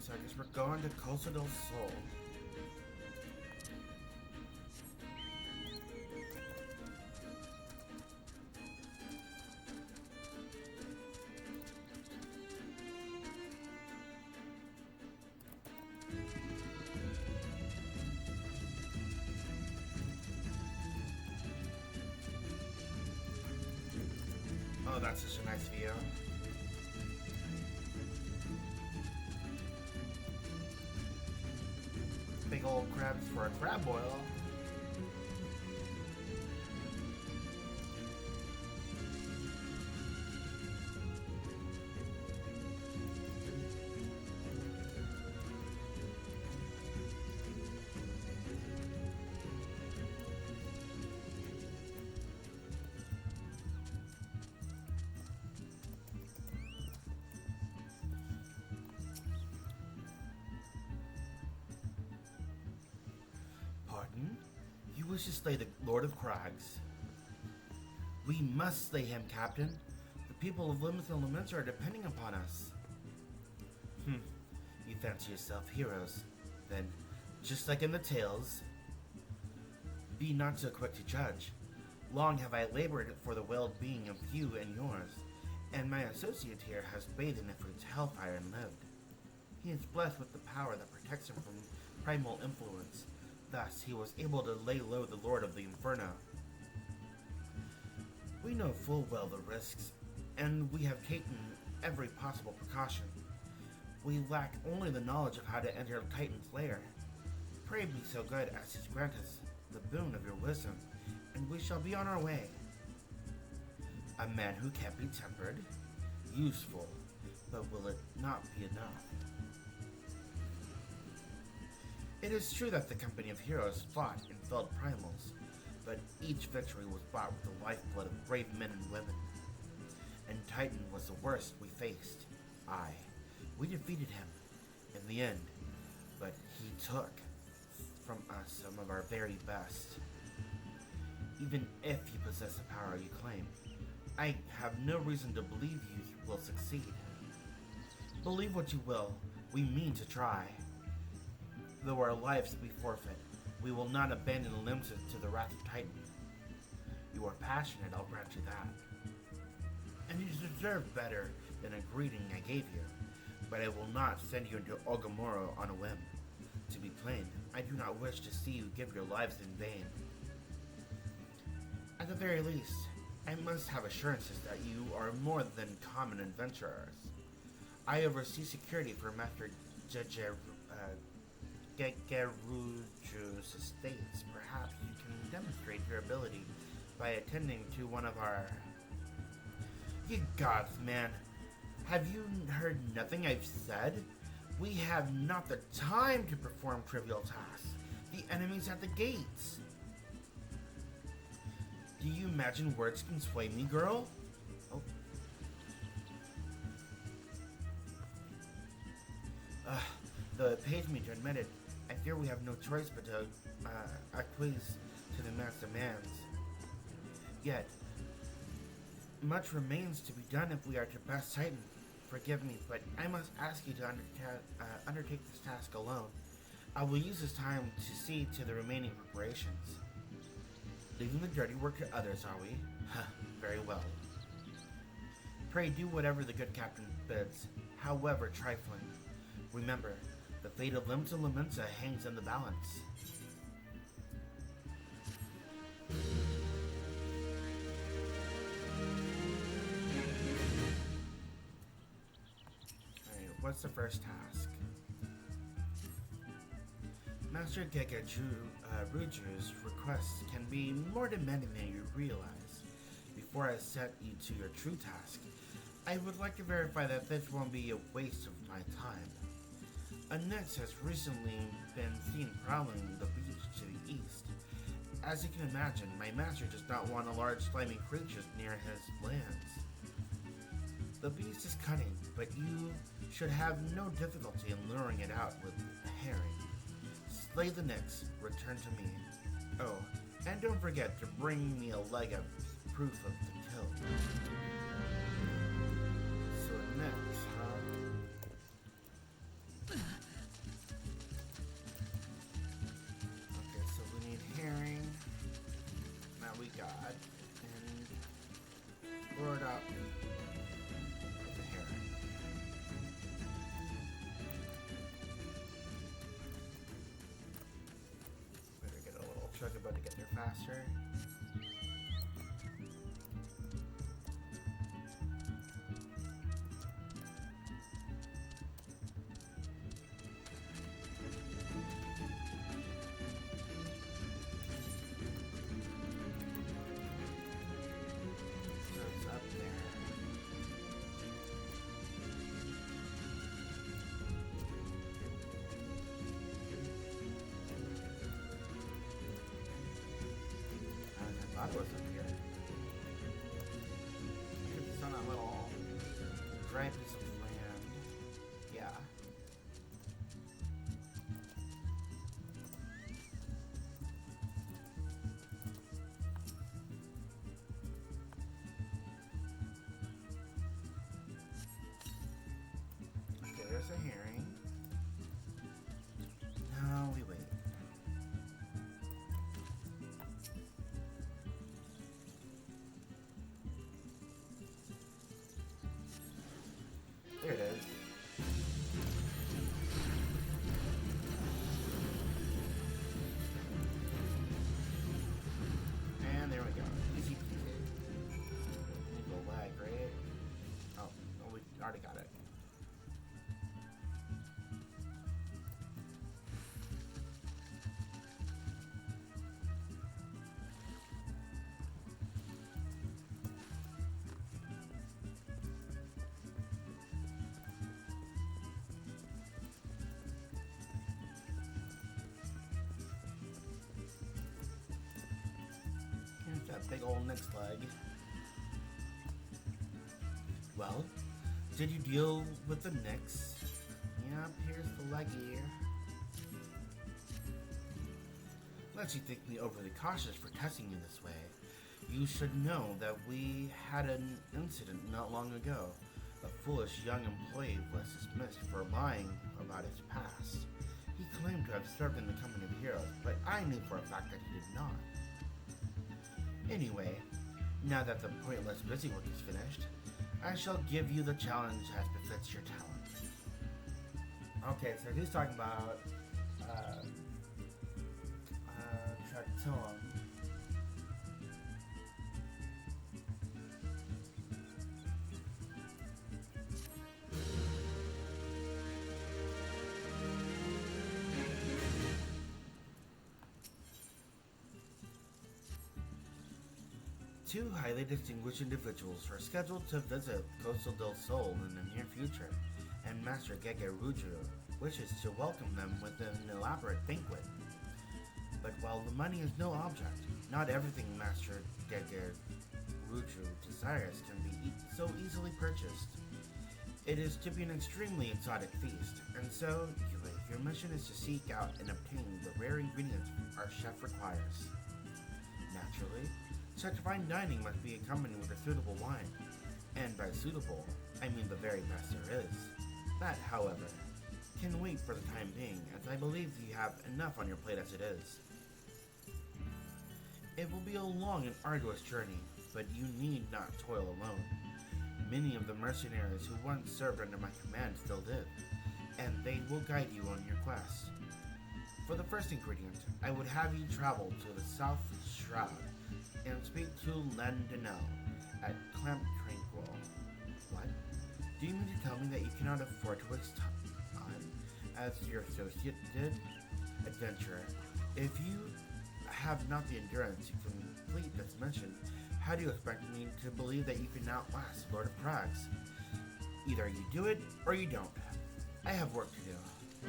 Alright, so I guess we're going to Costa del Sol. Oh, that's such a nice view. Big old crabs for a crab boil. Pardon? You wish to slay the Lord of Crags? We must slay him, Captain. The people of Limits and Laments are depending upon us. You fancy yourself heroes. Then, just like in the tales, be not so quick to judge. Long have I labored for the well-being of you and yours, and my associate here has bathed in Ifrit's hellfire and lived. He is blessed with the power that protects him from primal influence. Thus, he was able to lay low the Lord of the Inferno. We know full well the risks, and we have taken every possible precaution. We lack only the knowledge of how to enter Titan's lair. Pray be so good as to grant us the boon of your wisdom, and we shall be on our way. A man who can't be tempered? Useful, but will it not be enough? It is true that the company of heroes fought and felled primals, but each victory was bought with the lifeblood of brave men and women. And Titan was the worst we faced. Aye, we defeated him in the end, but he took from us some of our very best. Even if you possess the power you claim, I have no reason to believe you will succeed. Believe what you will, we mean to try. Though our lives be forfeit, we will not abandon Limsa to the wrath of Titan. You are passionate, I'll grant you that. And you deserve better than a greeting I gave you, but I will not send you into Ogamoro on a whim. To be plain, I do not wish to see you give your lives in vain. At the very least, I must have assurances that you are more than common adventurers. I oversee security for Master Gegeruju's estates. Perhaps you can demonstrate your ability by attending to one of our... You gods, man. Have you heard nothing I've said? We have not the time to perform trivial tasks. The enemy's at the gates. Do you imagine words can sway me, girl? Oh. Though it pains me to admit it, I fear we have no choice but to acquiesce to the man's demands. Yet, much remains to be done if we are to best Titan. Forgive me, but I must ask you to undertake this task alone. I will use this time to see to the remaining preparations. Leaving the dirty work to others, are we? Very well. Pray do whatever the good captain bids, however trifling. Remember, the fate of Limsa Lamensa hangs in the balance. Alright, what's the first task? Master Gegeruju's requests can be more demanding than you realize. Before I set you to your true task, I would like to verify that this won't be a waste of my time. A Nyx has recently been seen prowling the beach to the east. As you can imagine, my master does not want a large slimy creature near his lands. The beast is cunning, but you should have no difficulty in luring it out with a herring. Slay the Nyx, return to me. Oh, and don't forget to bring me a leg of proof of the kill. So Nyx, huh? to get there faster. So it's up there. I thought it was up here. It's on a little dry piece of land. Yeah. Okay, there's a herring. Now we wait. There it is. And there we go. Easy peasy. Little lag, right? Oh, we already got it. Here's that big old next leg. Well, did you deal with the Nix? Yep, here's the leggy. Unless you think me overly cautious for testing you this way, you should know that we had an incident not long ago. A foolish young employee was dismissed for lying about his past. He claimed to have served in the company of heroes, but I knew for a fact that he did not. Anyway, now that the pointless busy work is finished, I shall give you the challenge as befits your talent. Okay, so he's talking about Tractoum. Two highly distinguished individuals are scheduled to visit Costa del Sol in the near future, and Master Gege Ruju wishes to welcome them with an elaborate banquet. But while the money is no object, not everything Master Gege Ruju desires can be so easily purchased. It is to be an extremely exotic feast, and so, your mission is to seek out and obtain the rare ingredients our chef requires. Naturally, such fine dining must be accompanied with a suitable wine, and by suitable, I mean the very best there is. That, however, can wait for the time being, as I believe you have enough on your plate as it is. It will be a long and arduous journey, but you need not toil alone. Many of the mercenaries who once served under my command still live, and they will guide you on your quest. For the first ingredient, I would have you travel to the South Shroud and speak to Landinel at Camp Tranquil. What? Do you mean to tell me that you cannot afford to waste time, as your associate did? Adventurer, if you have not the endurance to complete this mission, how do you expect me to believe that you can outlast Lord of Crags? Either you do it, or you don't. I have work to do. I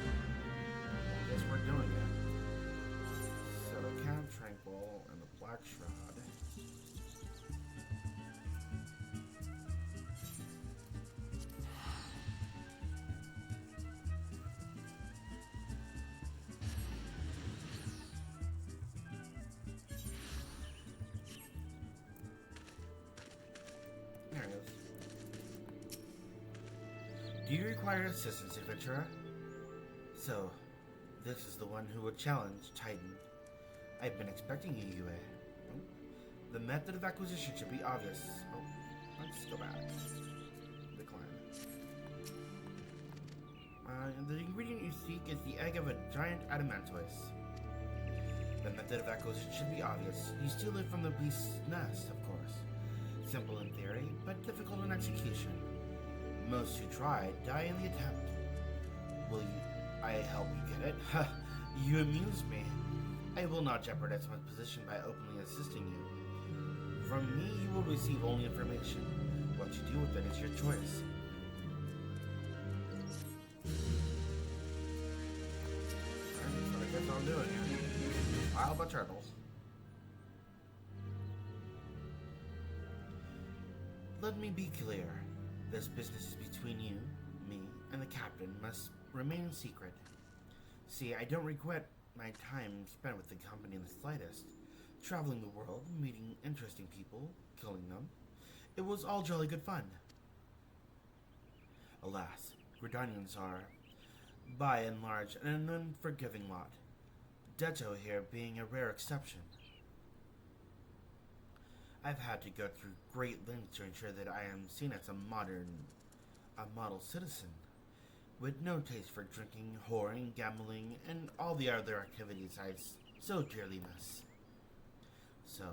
guess we're doing it. So, Camp Tranquil and the Black Shroud. There it is. Do you require assistance, adventurer? So, this is the one who would challenge Titan. I've been expecting you, Yue. The method of acquisition should be obvious. Oh, let's go back. Decline. The ingredient you seek is the egg of a giant adamantoise. The method of acquisition should be obvious. You steal it from the beast's nest, of course. Simple in theory, but difficult in execution. Most who try die in the attempt. Will I help you get it? Ha! You amuse me. I will not jeopardize my position by openly assisting you. From me, you will receive only information. What you do with it is your choice. Alright, so I guess I'm doing here. Wild but turtles. Let me be clear. This business is between you, me, and the captain must remain secret. See, I don't regret my time spent with the company in the slightest. Traveling the world, meeting interesting people, killing them. It was all jolly good fun. Alas, Gridanians are, by and large, an unforgiving lot. Detto here being a rare exception. I've had to go through great lengths to ensure that I am seen as a model citizen, with no taste for drinking, whoring, gambling, and all the other activities I so dearly miss. So,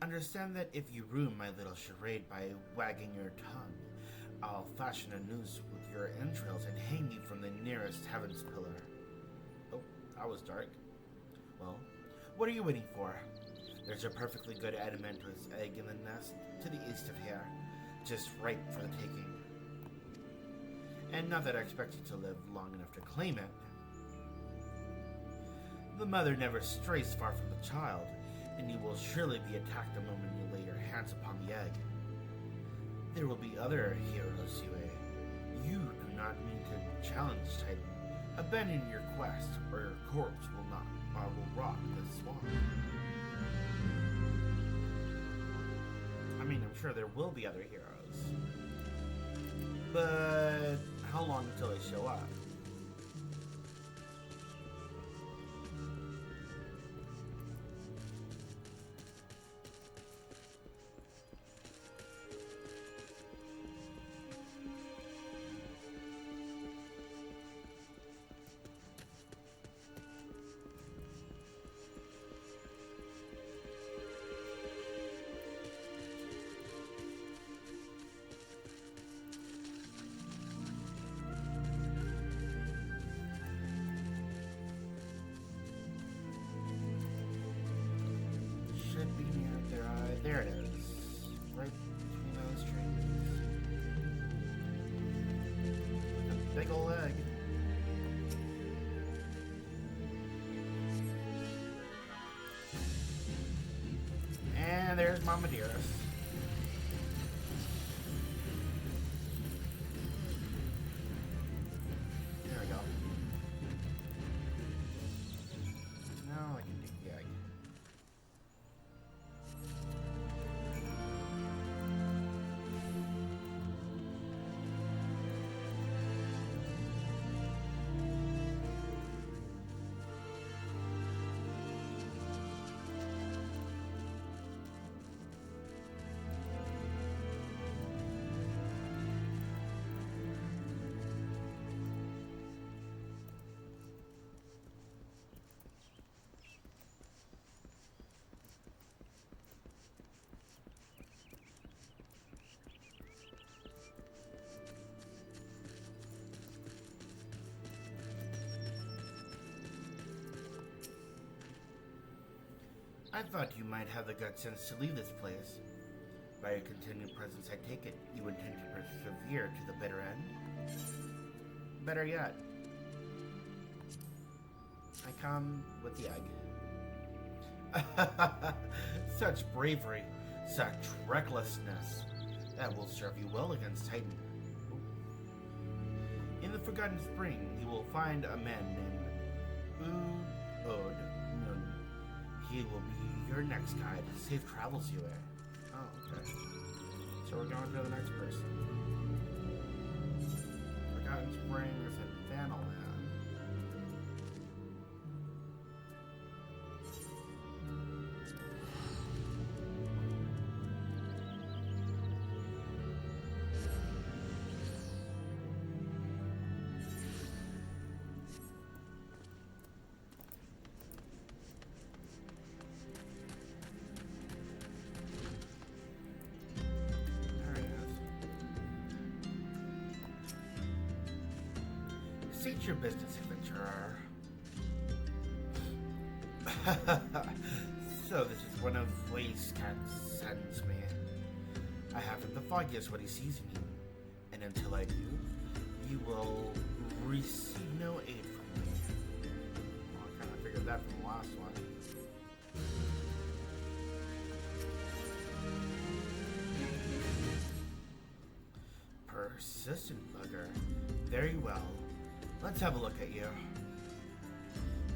understand that if you ruin my little charade by wagging your tongue, I'll fashion a noose with your entrails and hang you from the nearest heaven's pillar. Oh, that was dark. Well, what are you waiting for? There's a perfectly good Adamantus egg in the nest to the east of here, just ripe for the taking. And not that I expect you to live long enough to claim it. The mother never strays far from the child, and you will surely be attacked the moment you lay your hands upon the egg. There will be other heroes, Yue. You do not mean to challenge Titan. Abandon your quest, or your corpse will rot in the swamp. I mean, I'm sure there will be other heroes. But how long until they show up? There it is. Right between those trees. A big ol' egg. And there's Mama Dearest. There we go. Now I can take the egg. I thought you might have the gut sense to leave this place. By your continued presence, I take it you intend to persevere to the bitter end? Better yet, I come with the egg. Such bravery, such recklessness. That will serve you well against Titan. In the Forgotten Spring, you will find a man named Ud Nun. He will be your next guide. Safe travels, Yue. Oh, okay. So we're going to the next person. Forgotten Spring is in Vanaland. State your business, adventurer. So this is one of Wastecat's sends me. I haven't the foggiest what he sees in you, and until I do, you will receive no aid from me. Well, I kind of figured that from the last one. Persistent bugger. Very well. Let's have a look at you.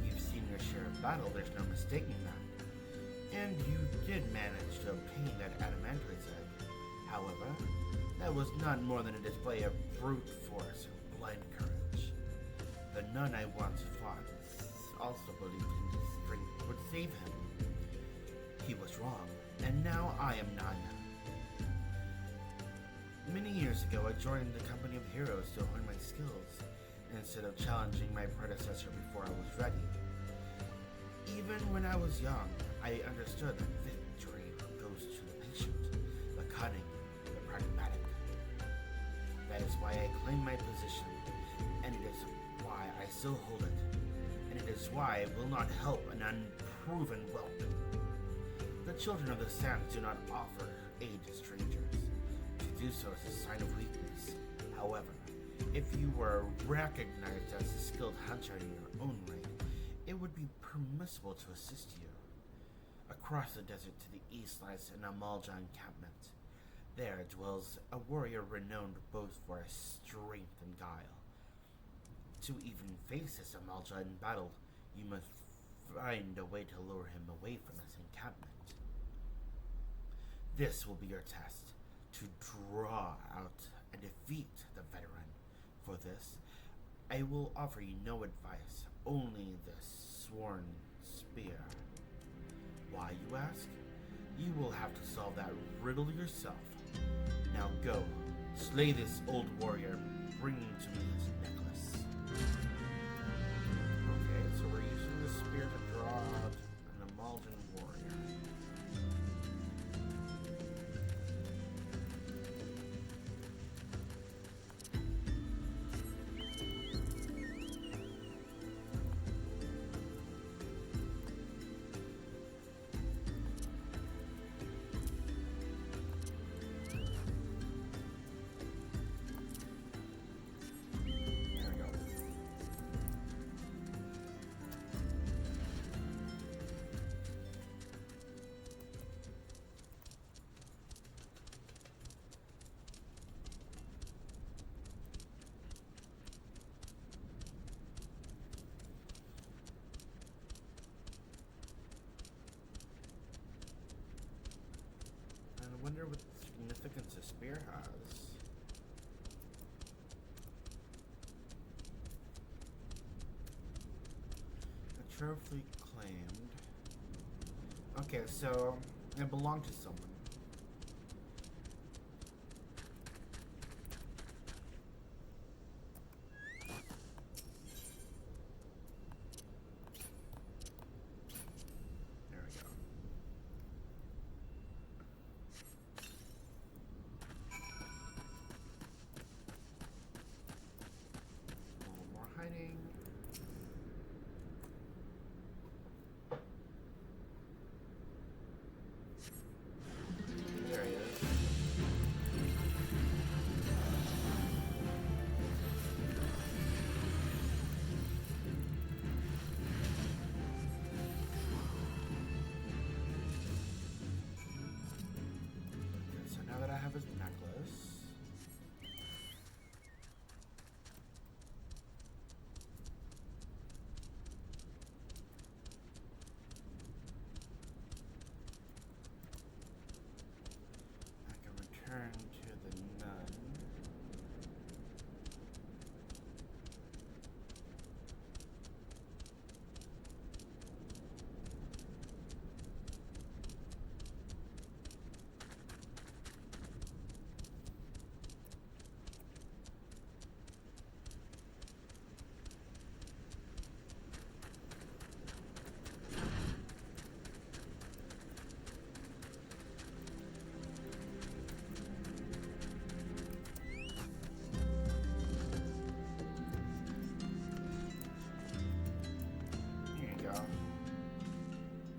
You've seen your share of battle, there's no mistaking that. And you did manage to obtain that adamantoise egg. However, that was not more than a display of brute force and blind courage. The nun I once fought also believed his strength would save him. He was wrong, and now I am none. Many years ago, I joined the company of heroes to hone my skills, instead of challenging my predecessor before I was ready. Even when I was young, I understood that victory goes to the patient, the cunning, the pragmatic. That is why I claim my position, and it is why I still hold it, and it is why I will not help an unproven whelp. The children of the sands do not offer aid to strangers. To do so is a sign of weakness. However, if you were recognized as a skilled hunter in your own right, it would be permissible to assist you. Across the desert to the east lies an Amalja encampment. There dwells a warrior renowned both for his strength and guile. To even face this Amalja in battle, you must find a way to lure him away from this encampment. This will be your test, to draw out and defeat the veteran. For this, I will offer you no advice, only the sworn spear. Why, you ask? You will have to solve that riddle yourself. Now go, slay this old warrior, bring to me his necklace. Okay, so we're using the spear to draw out an Amaljan warrior. I wonder what significance a spear has. A trophy claimed. Okay, so it belonged to someone.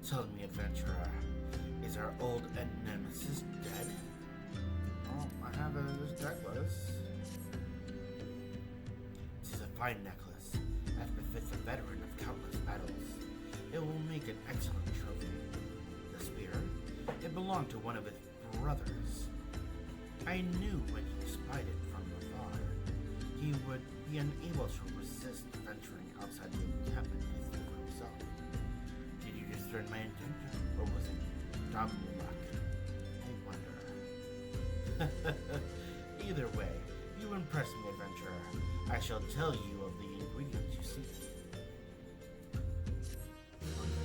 Tell me, adventurer, is our old nemesis dead? Oh, I have this necklace. It is a fine necklace, as befits a veteran of countless battles. It will make an excellent trophy. The spear, it belonged to one of his brothers. I knew when he spied it from afar, he would be unable to resist venturing outside the encampment for himself. Did you discern my intention, or was it dumb luck? I wonder. Either way, you impress me, adventurer. I shall tell you of the ingredients you seek.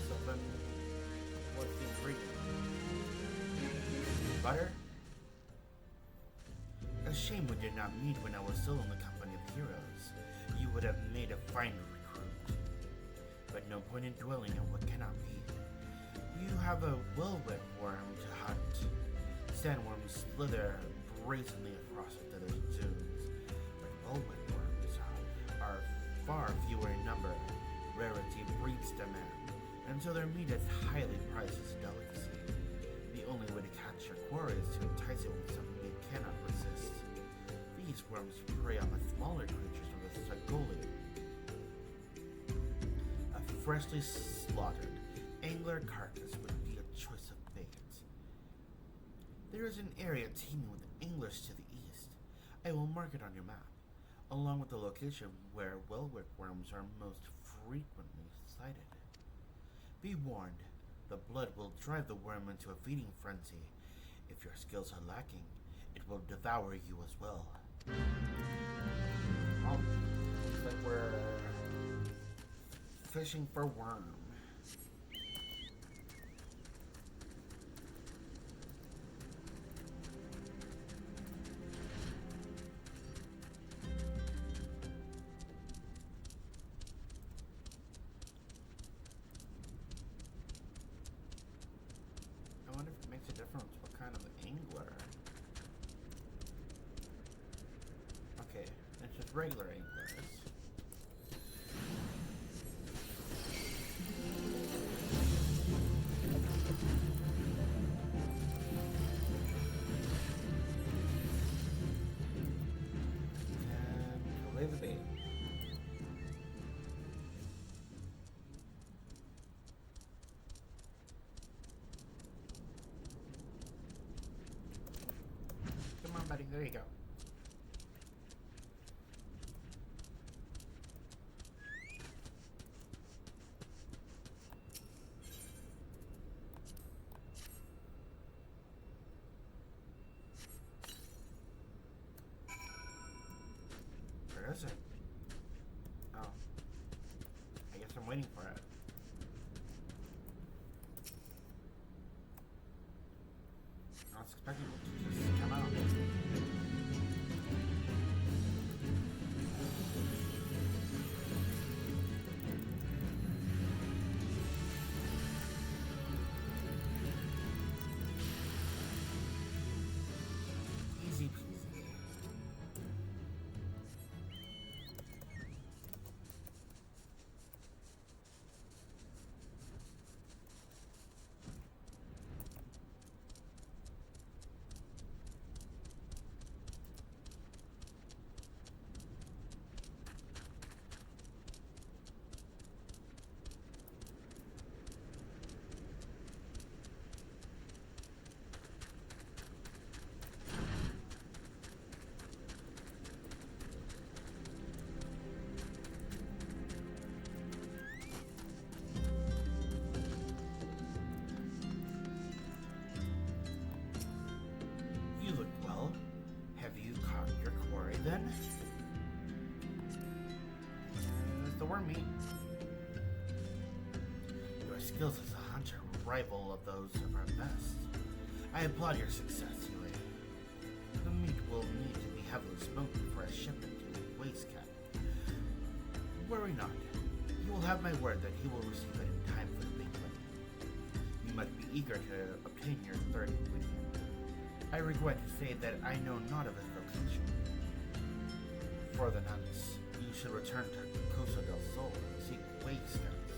So then, what's the ingredient? Butter? A shame we did not meet when I was still in the company of heroes. You would have made a fine recruit. But no point in dwelling on what cannot be. You have a well-wet worm to hunt. Sandworms slither brazenly across the desert dunes, but well-wet worms are far fewer in number. Rarity breeds demand, and so their meat is highly prized as a delicacy. The only way to catch your quarry is to entice it with something it cannot resist. These worms prey on the smaller creatures of the Sagoli. A freshly slaughtered angler carcass would be a choice of bait. There is an area teeming with anglers to the east. I will mark it on your map, along with the location where well-wet worms are most frequently sighted. Be warned, the blood will drive the worm into a feeding frenzy. If your skills are lacking, it will devour you as well. Well, looks like we're fishing for worm. I wonder if it makes a difference what kind of angler. Okay, it's just regular anglers. And lay the bait. Come on, buddy. There you go. Where is it? Oh. I guess I'm waiting for it. I was expecting it to just come out. Easy peasy. You look well. Have you caught your quarry then? The worm meat. Your skills as a hunter rival of those of our best. I applaud your success, Huey. The meat will need to be heavily smoked before a shipment to Wastecat. Worry not. You will have my word that he will receive it in time for the banquet. You must be eager to obtain your third ingredient. I regret to say that I know not of his location. For the nonce, you should return to Costa del Sol and seek Wastecat's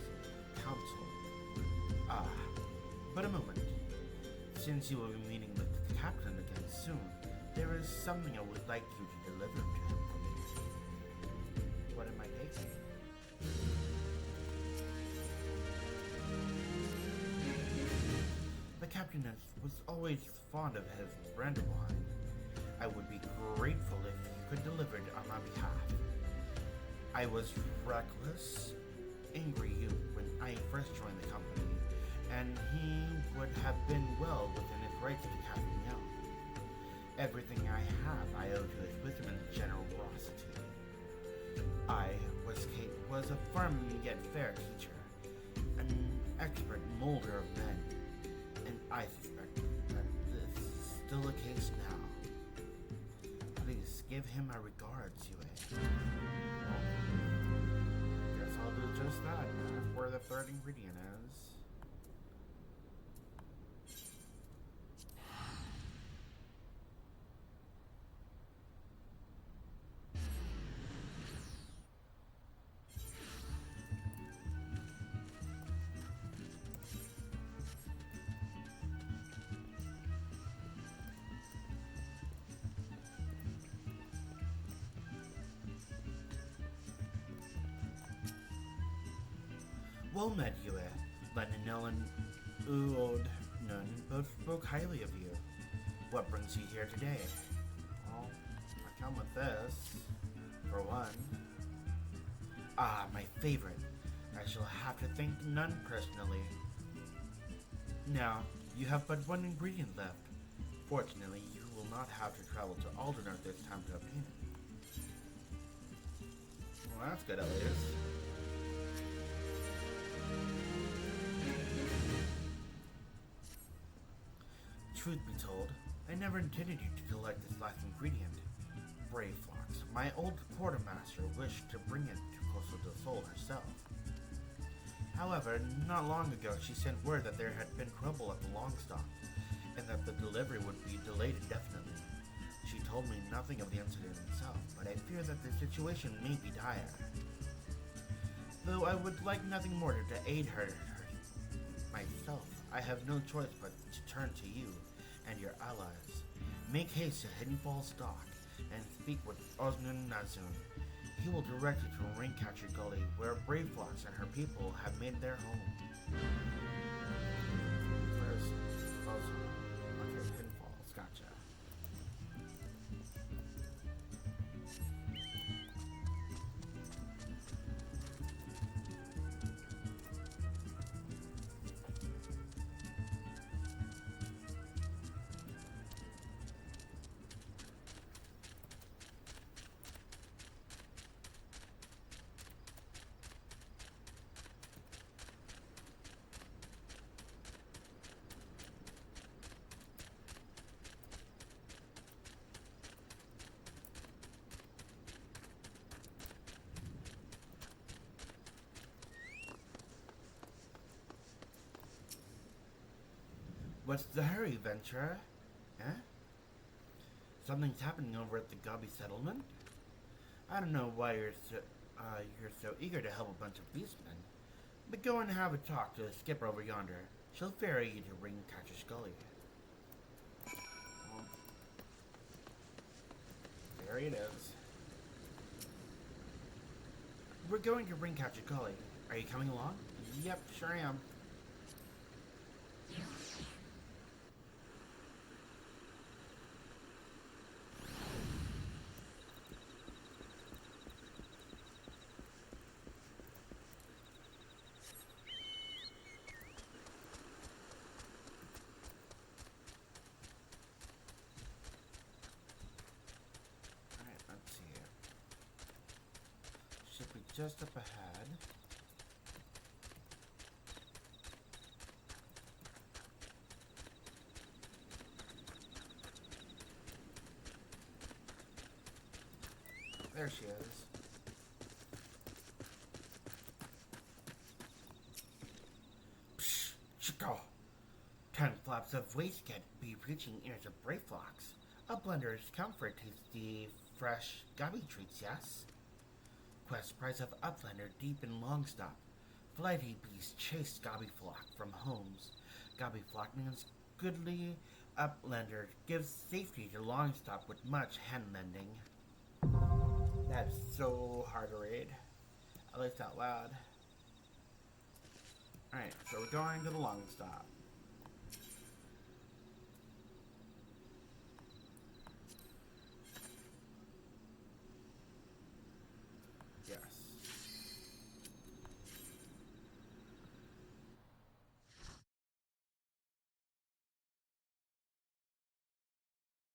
counsel. Ah, But a moment. Since you will be meeting with the captain again soon, there is something I would like you to deliver to him for me. What am I taking? The captain was always fond of his brandy wine. I would be grateful if you could deliver it on my behalf. I was reckless, angry youth when I first joined the company, and he would have been well within his rights to cast me out. Everything I have I owe to his wisdom and generosity. I was a firm yet fair teacher, an expert molder of men, and I suspect that this is still the case now. Please give him my regards, Yue. Well, guess I'll do just that. That's where the third ingredient is. Well met, Yue. Lenonel and Uodnun both spoke highly of you. What brings you here today? Well, I come with this, for one. Ah, my favorite. I shall have to thank none personally. Now, you have but one ingredient left. Fortunately, you will not have to travel to Aldernor this time to obtain it. Well, that's good at least. Truth be told, I never intended you to collect this last ingredient. Brave Fox, my old quartermaster wished to bring it to Costa del Sol herself. However, not long ago she sent word that there had been trouble at the Longstop, and that the delivery would be delayed indefinitely. She told me nothing of the incident itself, but I fear that the situation may be dire. Though I would like nothing more to aid her myself, I have no choice but to turn to you and your allies. Make haste to Hidden Falls Dock and speak with Osnun Nazun. He will direct you to Raincatcher Gully, where Brave Fox and her people have made their home. Where's Osnun? Okay, Hidden Falls, gotcha. What's the hurry, Ventura? Eh? Something's happening over at the Gobby settlement? I don't know why you're so eager to help a bunch of beastmen, but go and have a talk to the skipper over yonder. She'll ferry you to Raincatcher Gully. Well, there it is. We're going to Raincatcher Gully. Are you coming along? Yep, sure am. Should be just up ahead. There she is. Psh, Chico! 10 flaps of waistcoat be reaching ears of Brave Fox. A blender's comfort tastes the fresh gobby treats, yes? Quest prize of Uplander deep in Longstop. Flighty beast chased Gobby flock from homes. Gobby Flockman's goodly uplander gives safety to Longstop with much hand mending. That's so hard to read. At least out loud. Alright, so we're going to the Longstop.